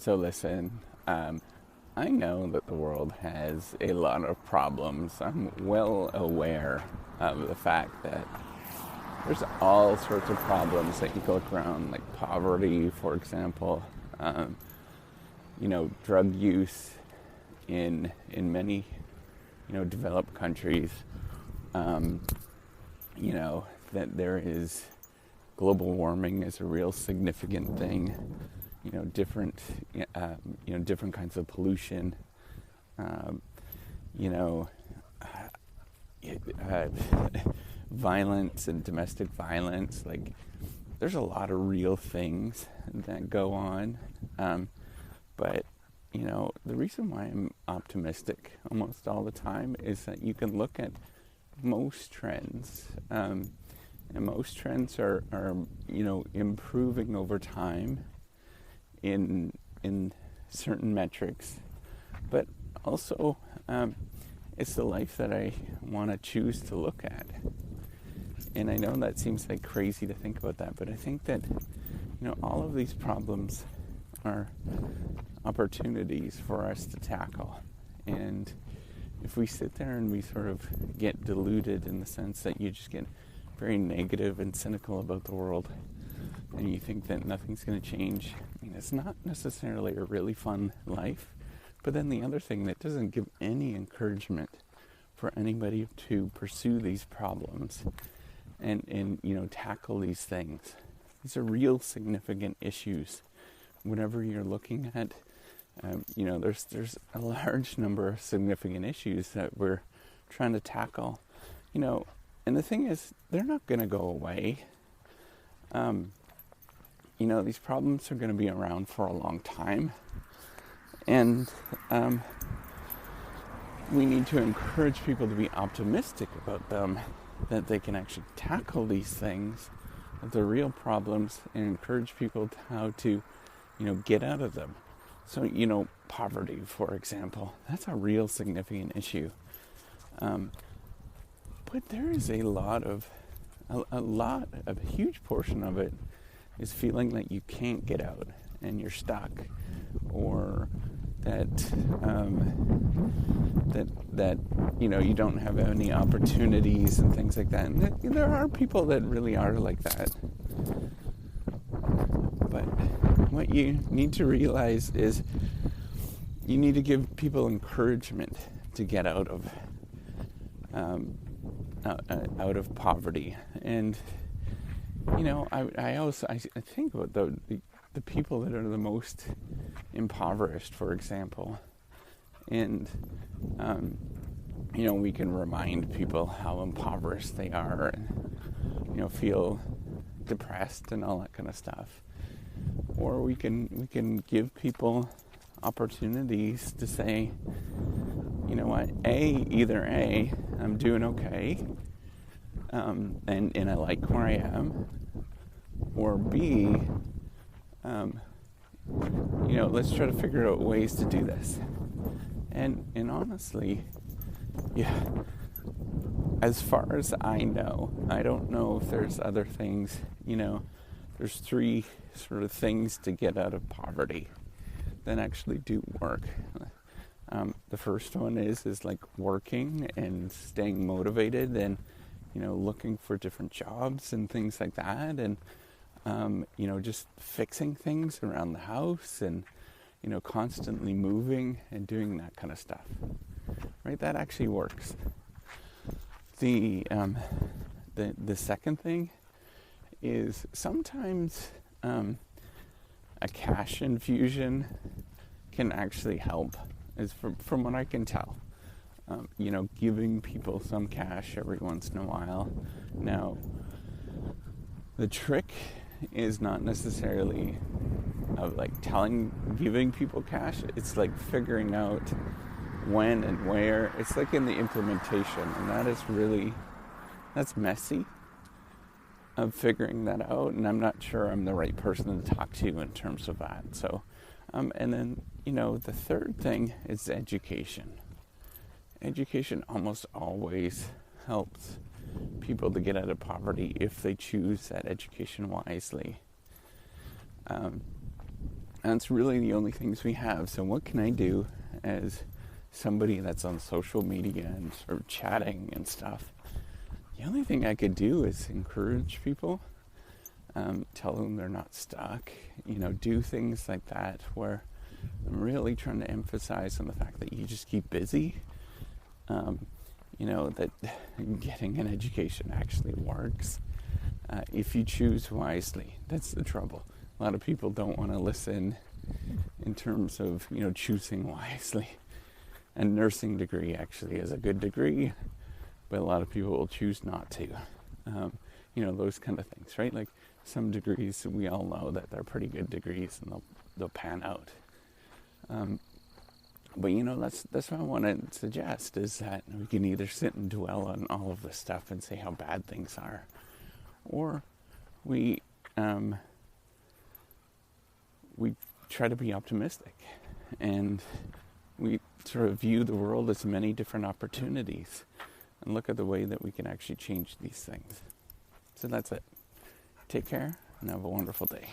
So listen, I know that the world has a lot of problems. I'm well aware of the fact that there's all sorts of problems that you can look around, like poverty, for example. Um, Drug use in many developed countries. Um, that there is global warming is a real significant thing. Different different kinds of pollution. Um, you know, uh, Violence and domestic violence. Like, there's a lot of real things that go on. But the reason why I'm optimistic almost all the time is that you can look at most trends, and most trends are improving over time in certain metrics, but also it's the life that I want to choose to look at. And I know that seems like crazy to think about that, but I think that all of these problems are opportunities for us to tackle. And if we sit there and we sort of get deluded in the sense that you just get very negative and cynical about the world, and you think that nothing's going to change, it's not necessarily a really fun life. But then the other thing that doesn't give any encouragement for anybody to pursue these problems and tackle these things. These are real significant issues. Whenever you're looking at, there's a large number of significant issues that we're trying to tackle. And the thing is, they're not going to go away. These problems are going to be around for a long time. And we need to encourage people to be optimistic about them, that they can actually tackle these things, that they're real problems, and encourage people to how to, get out of them. So, poverty, for example, that's a real significant issue. But there is a huge portion of it is feeling that you can't get out and you're stuck, or that you don't have any opportunities and things like that. And there are people that really are like that. But what you need to realize is you need to give people encouragement to get out of poverty. And I think about the people that are the most impoverished, for example, and we can remind people how impoverished they are, and feel depressed and all that kind of stuff. Or we can give people opportunities to say, either I'm doing okay, and I like where I am, or B, let's try to figure out ways to do this. And honestly, as far as I know, I don't know if there's other things. There's three sort of things to get out of poverty that actually do work. The first one is like working and staying motivated, and looking for different jobs and things like that, and just fixing things around the house, and constantly moving and doing that kind of stuff. Right? That actually works. The second thing is sometimes a cash infusion can actually help, is from what I can tell. Giving people some cash every once in a while. Now, the trick is not necessarily of giving people cash. It's like figuring out when and where. It's like in the implementation, and that's messy, of figuring that out, and I'm not sure I'm the right person to talk to in terms of that. So, and then, the third thing is education. Education almost always helps people to get out of poverty if they choose that education wisely. And it's really the only things we have. So what can I do as somebody that's on social media and sort of chatting and stuff? The only thing I could do is encourage people, tell them they're not stuck, do things like that where I'm really trying to emphasize on the fact that you just keep busy, that getting an education actually works if you choose wisely. That's the trouble. A lot of people don't want to listen in terms of, choosing wisely. A nursing degree actually is a good degree, but a lot of people will choose not to. Those kind of things, right? Like some degrees, we all know that they're pretty good degrees and they'll pan out. But that's what I want to suggest, is that we can either sit and dwell on all of this stuff and say how bad things are, or we try to be optimistic, and we sort of view the world as many different opportunities and look at the way that we can actually change these things. So that's it. Take care and have a wonderful day.